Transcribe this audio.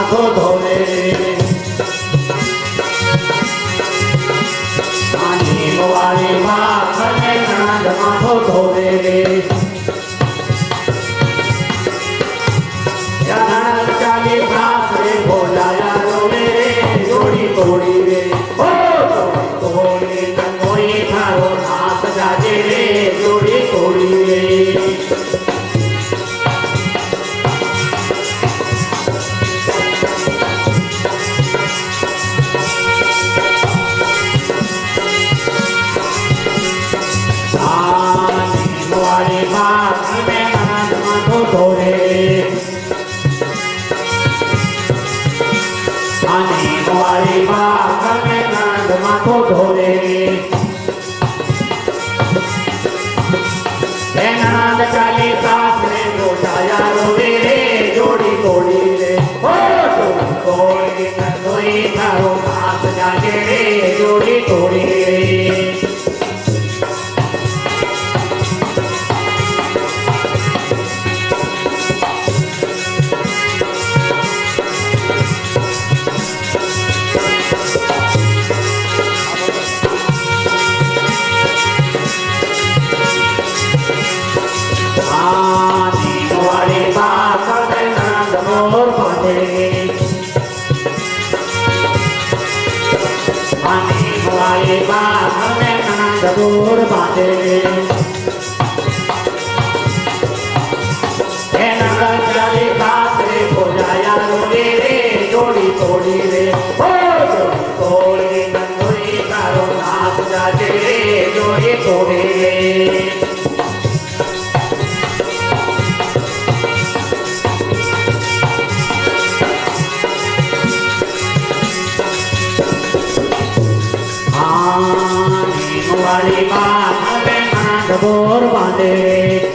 માથો ધોવે આની વાળી માં અને નણંદ માથો ધોવે નણંદ ચાલી સાસરે ભોલાયા રોવે રે જોડી તોડી રે ઓ તોડી કોઈ થારો નાથ જાજે રે જોડી તોડી રે માથો ધોરે નણંદ ચાલી સાસરે બોલાયા રોવે રે જોડી તોડી રે ઓ તોડી કોઈ થારો નાથ જાગે રે જોડી તોડી રે દોર બાંધે એના ચાલી સાસરે ભોજાયા રોવે રે જોડી તોડી રે ઓ તોડી નંદોઈ તારો નાથ જાજે રે જોડી તોડી રે વાળી માં હવે નણંદ બોર બાંધે